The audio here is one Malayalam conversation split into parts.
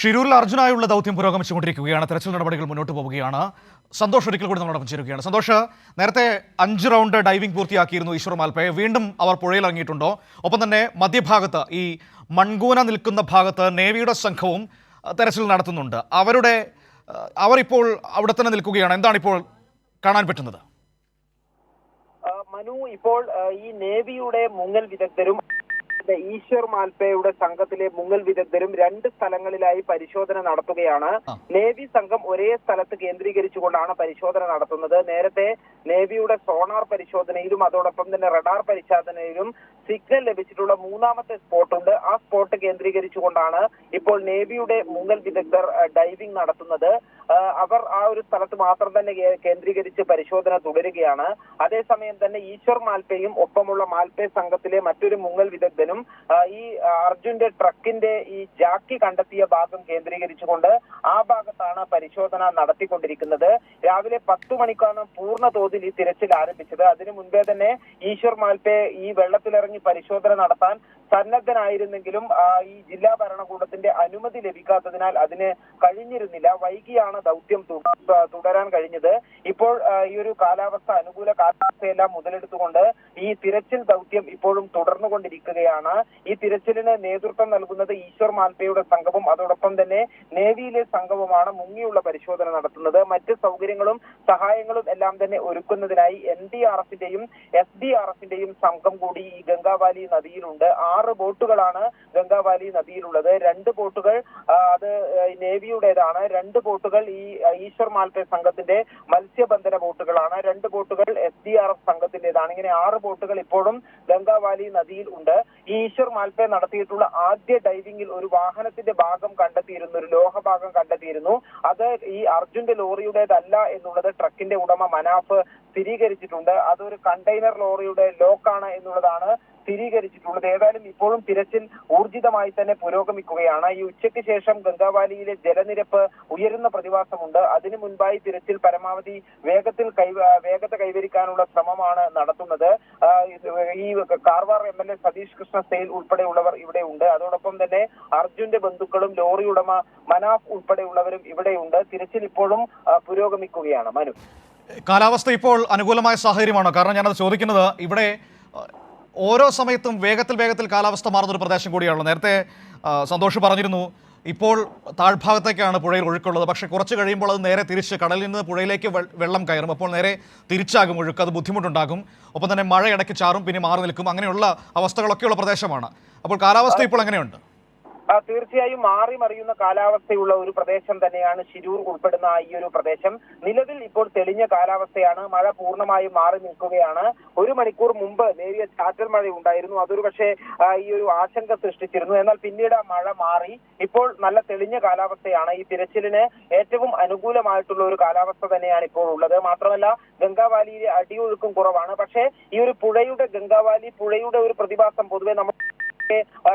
ഷിരൂരിൽ അർജുനായുള്ള ദൗത്യം പുരോഗമിച്ചുകൊണ്ടിരിക്കുകയാണ്. തെരച്ചിൽ നടപടികൾ മുന്നോട്ട് പോവുകയാണ്. സന്തോഷ് ഒരിക്കൽ കൂടി നമ്മളോടൊപ്പം ചേരുകയാണ്. സന്തോഷ്, നേരത്തെ 5 റൗണ്ട് ഡൈവിംഗ് പൂർത്തിയാക്കിയിരുന്നു ഈശ്വർ മാൽപ്പയെ. വീണ്ടും അവർ പുഴയിൽ ഇറങ്ങിയിട്ടുണ്ടോ? ഒപ്പം തന്നെ മധ്യഭാഗത്ത് ഈ മൺകൂന നിൽക്കുന്ന ഭാഗത്ത് നേവിയുടെ സംഘവും തെരച്ചിൽ നടത്തുന്നുണ്ട്. അവരിപ്പോൾ അവിടെ തന്നെ നിൽക്കുകയാണ്. എന്താണ് ഇപ്പോൾ കാണാൻ പറ്റുന്നത്? മനു, ഇപ്പോൾ ഈ നേവിയുടെ മുങ്ങൽ വിദഗ്ധരും ഈശ്വർ മാൽപ്പയുടെ സംഘത്തിലെ മുങ്ങൽ വിദഗ്ധരും 2 സ്ഥലങ്ങളിലായി പരിശോധന നടത്തുകയാണ്. നേവി സംഘം ഒരേ സ്ഥലത്ത് കേന്ദ്രീകരിച്ചുകൊണ്ടാണ് പരിശോധന നടത്തുന്നത്. നേരത്തെ നേവിയുടെ സോണാർ പരിശോധനയിലും അതോടൊപ്പം തന്നെ റഡാർ പരിശോധനയിലും സിഗ്നൽ ലഭിച്ചിട്ടുള്ള 3ാമത്തെ സ്പോട്ടുണ്ട്. ആ സ്പോട്ട് കേന്ദ്രീകരിച്ചുകൊണ്ടാണ് ഇപ്പോൾ നേവിയുടെ മുങ്ങൽ വിദഗ്ധർ ഡൈവിംഗ് നടത്തുന്നത്. അവർ ആ ഒരു സ്ഥലത്ത് മാത്രം തന്നെ കേന്ദ്രീകരിച്ച് പരിശോധന തുടരുകയാണ്. അതേസമയം തന്നെ ഈശ്വർ മാൽപ്പയും ഒപ്പമുള്ള മാൽപ്പെ സംഘത്തിലെ മറ്റൊരു മുങ്ങൽ വിദഗ്ധനും ഈ അർജുന്റെ ട്രക്കിന്റെ ഈ ജാക്കി കണ്ടെത്തിയ ഭാഗം കേന്ദ്രീകരിച്ചുകൊണ്ട് ആ ഭാഗത്താണ് പരിശോധന നടത്തിക്കൊണ്ടിരിക്കുന്നത്. രാവിലെ 10 മണിക്കാണ് പൂർണ്ണ തോതിൽ ഈ തിരച്ചിൽ ആരംഭിച്ചത്. അതിനു മുൻപേ തന്നെ ഈശ്വർ മാൽപ്പെ ഈ വെള്ളത്തിലിറങ്ങി പരിശോധന നടത്താൻ സന്നദ്ധനായിരുന്നെങ്കിലും ഈ ജില്ലാ ഭരണകൂടത്തിന്റെ അനുമതി ലഭിക്കാത്തതിനാൽ അതിന് കഴിഞ്ഞിരുന്നില്ല. വൈകിയാണ് ദൗത്യം തുടരാൻ കഴിഞ്ഞത്. ഇപ്പോൾ ഈ ഒരു അനുകൂല കാലാവസ്ഥയെല്ലാം മുതലെടുത്തുകൊണ്ട് ഈ തിരച്ചിൽ ദൗത്യം ഇപ്പോഴും തുടർന്നുകൊണ്ടിരിക്കുകയാണ്. ഈ തിരച്ചിലിന് നേതൃത്വം നൽകുന്നത് ഈശ്വർ മാൽപ്പയുടെ സംഘവും അതോടൊപ്പം തന്നെ നേവിയിലെ സംഘവുമാണ് മുങ്ങിയുള്ള പരിശോധന നടത്തുന്നത്. മറ്റ് സൗകര്യങ്ങളും സഹായങ്ങളും എല്ലാം തന്നെ ഒരുക്കുന്നതിനായി NDRFന്റെയും SDRFന്റെയും സംഘം കൂടി ഈ ഗംഗാവാലി നദിയിലുണ്ട്. 6 ബോട്ടുകളാണ് ഗംഗാവാലി നദിയിലുള്ളത്. 2 ബോട്ടുകൾ അത് നേവിയുടേതാണ്. 2 ബോട്ടുകൾ ഈ ഈശ്വർ മാൽപ്പെ സംഘത്തിന്റെ മത്സ്യബന്ധന ബോട്ടുകളാണ്. 2 ബോട്ടുകൾ SDRF സംഘത്തിന്റേതാണ്. ഇങ്ങനെ 6 ബോട്ടുകൾ ഇപ്പോഴും ഗംഗാവാലി നദിയിൽ ഉണ്ട്. ഈ ഈശ്വർ മാൽപ്പെ നടത്തിയിട്ടുള്ള ആദ്യ ഡൈവിംഗിൽ ഒരു വാഹനത്തിന്റെ ഭാഗം കണ്ടെത്തിയിരുന്നു, ഒരു ലോഹഭാഗം കണ്ടെത്തിയിരുന്നു. അത് ഈ അർജുന്റെ ലോറിയുടേതല്ല എന്നുള്ളത് ട്രക്കിന്റെ ഉടമ മനാഫ് സ്ഥിരീകരിച്ചിട്ടുണ്ട്. അതൊരു കണ്ടെയ്നർ ലോറിയുടെ ലോക്കാണ് എന്നുള്ളതാണ് സ്ഥിരീകരിച്ചിട്ടുള്ളത്. ഏതായാലും ഇപ്പോഴും തിരച്ചിൽ ഊർജിതമായി തന്നെ പുരോഗമിക്കുകയാണ്. ഈ ഉച്ചയ്ക്ക് ശേഷം ഗംഗാവാലിയിലെ ജലനിരപ്പ് ഉയരുന്ന പ്രതിഭാസമുണ്ട്. അതിനു മുൻപായി തിരച്ചിൽ പരമാവധി വേഗത കൈവരിക്കാനുള്ള ശ്രമമാണ് നടത്തുന്നത്. ഈ കാർവാർ MLA സതീഷ് കൃഷ്ണ സെയിൽ ഉൾപ്പെടെയുള്ളവർ ഇവിടെ ഉണ്ട്. അതോടൊപ്പം തന്നെ അർജുന്റെ ബന്ധുക്കളും ലോറി ഉടമ മനാഫ് ഉൾപ്പെടെയുള്ളവരും ഇവിടെയുണ്ട്. തിരച്ചിൽ ഇപ്പോഴും പുരോഗമിക്കുകയാണ്. മനു, കാലാവസ്ഥ ഇപ്പോൾ അനുകൂലമായ സാഹചര്യമാണോ? കാരണം ഞാനത് ചോദിക്കുന്നത്, ഇവിടെ ഓരോ സമയത്തും വേഗത്തിൽ കാലാവസ്ഥ മാറുന്നൊരു പ്രദേശം കൂടിയാണല്ലോ. നേരത്തെ സന്തോഷ് പറഞ്ഞിരുന്നു ഇപ്പോൾ താഴ്ഭാഗത്തേക്കാണ് പുഴയിൽ ഒഴുക്കുള്ളത്. പക്ഷേ കുറച്ച് കഴിയുമ്പോൾ അത് നേരെ തിരിച്ച് കടലിൽ നിന്ന് പുഴയിലേക്ക് വെള്ളം കയറും. അപ്പോൾ നേരെ തിരിച്ചാകും ഒഴുക്ക്. അത് ബുദ്ധിമുട്ടുണ്ടാകും. ഒപ്പം തന്നെ മഴ ഇടയ്ക്ക് ചാറും, പിന്നെ മാറി നിൽക്കും. അങ്ങനെയുള്ള അവസ്ഥകളൊക്കെയുള്ള പ്രദേശമാണ്. അപ്പോൾ കാലാവസ്ഥ ഇപ്പോൾ എങ്ങനെയുണ്ട്? തീർച്ചയായും മാറി മറിയുന്ന കാലാവസ്ഥയുള്ള ഒരു പ്രദേശം തന്നെയാണ് ഷിരൂർ ഉൾപ്പെടുന്ന ഈ ഒരു പ്രദേശം. നിലവിൽ ഇപ്പോൾ തെളിഞ്ഞ കാലാവസ്ഥയാണ്. മഴ പൂർണ്ണമായും മാറി നിൽക്കുകയാണ്. 1 മണിക്കൂർ മുമ്പ് നേരിയ ചാറ്റൽ മഴ ഉണ്ടായിരുന്നു. അതൊരു പക്ഷേ ഈ ഒരു ആശങ്ക സൃഷ്ടിച്ചിരുന്നു. എന്നാൽ പിന്നീട് മഴ മാറി. ഇപ്പോൾ നല്ല തെളിഞ്ഞ കാലാവസ്ഥയാണ്. ഈ തിരച്ചിലിന് ഏറ്റവും അനുകൂലമായിട്ടുള്ള ഒരു കാലാവസ്ഥ തന്നെയാണ് ഇപ്പോൾ ഉള്ളത്. മാത്രമല്ല ഗംഗാവാലിയിലെ അടിയൊഴുക്കും കുറവാണ്. പക്ഷേ ഈ ഒരു ഗംഗാവാലി പുഴയുടെ ഒരു പ്രതിഭാസം പൊതുവെ നമ്മൾ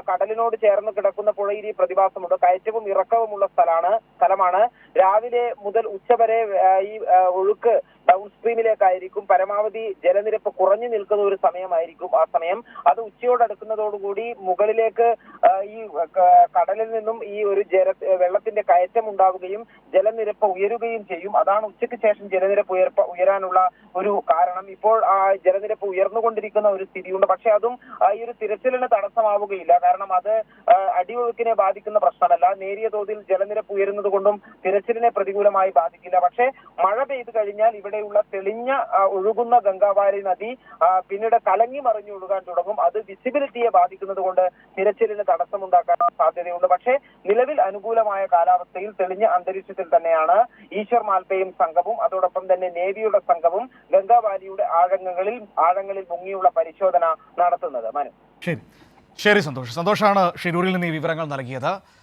കടലിനോട് ചേർന്ന് കിടക്കുന്ന പുഴയിൽ ഈ പ്രതിഭാസമുണ്ട്. കയറ്റവും ഇറക്കവുമുള്ള സ്ഥലമാണ്. രാവിലെ മുതൽ ഉച്ചവരെ ഈ ഒഴുക്ക് ഡൗൺ സ്ട്രീമിലേക്കായിരിക്കും. പരമാവധി ജലനിരപ്പ് കുറഞ്ഞു നിൽക്കുന്ന ഒരു സമയമായിരിക്കും ആ സമയം. അത് ഉച്ചയോടടുക്കുന്നതോടുകൂടി മുകളിലേക്ക് ഈ കടലിൽ നിന്നും ഈ ഒരു വെള്ളത്തിന്റെ കയറ്റം ഉണ്ടാവുകയും ജലനിരപ്പ് ഉയരുകയും ചെയ്യും. അതാണ് ഉച്ചയ്ക്ക് ശേഷം ജലനിരപ്പ് ഉയരാനുള്ള ഒരു കാരണം. ഇപ്പോൾ ജലനിരപ്പ് ഉയർന്നുകൊണ്ടിരിക്കുന്ന ഒരു സ്ഥിതിയുണ്ട്. പക്ഷെ അതും ഈ ഒരു തിരച്ചിലിന് തടസ്സമാവുകയില്ല. കാരണം അത് അടിയൊഴുക്കിനെ ബാധിക്കുന്ന പ്രശ്നമല്ല. നേരിയ തോതിൽ ജലനിരപ്പ് ഉയരുന്നത് കൊണ്ടും തിരച്ചിലിനെ പ്രതികൂലമായി ബാധിക്കില്ല. പക്ഷേ മഴ പെയ്തു കഴിഞ്ഞാൽ ഇവിടെയുള്ള തെളിഞ്ഞ ഒഴുകുന്ന ഗംഗാവാലി നദി പിന്നീട് കലങ്ങി മറിഞ്ഞു ഒഴുകാൻ തുടങ്ങും. അത് വിസിബിലിറ്റിയെ ബാധിക്കുന്നത് കൊണ്ട് തിരച്ചിലിന് തടസ്സമുണ്ടാക്കാൻ സാധ്യതയുണ്ട്. പക്ഷേ നിലവിൽ അനുകൂലമായ കാലാവസ്ഥയിൽ തെളിഞ്ഞ അന്തരീക്ഷത്തിൽ തന്നെയാണ് ഈശ്വർ മാൽപ്പയും സംഘവും അതോടൊപ്പം തന്നെ നേവിയുടെ സംഘവും ഗംഗാവാലിയുടെ ആഴങ്ങളിൽ മുങ്ങിയുള്ള പരിശോധന നടത്തുന്നത്. മനു, ശരി സന്തോഷാണ് ഷിരൂരിൽ നിന്ന് ഈ വിവരങ്ങൾ നൽകിയത്.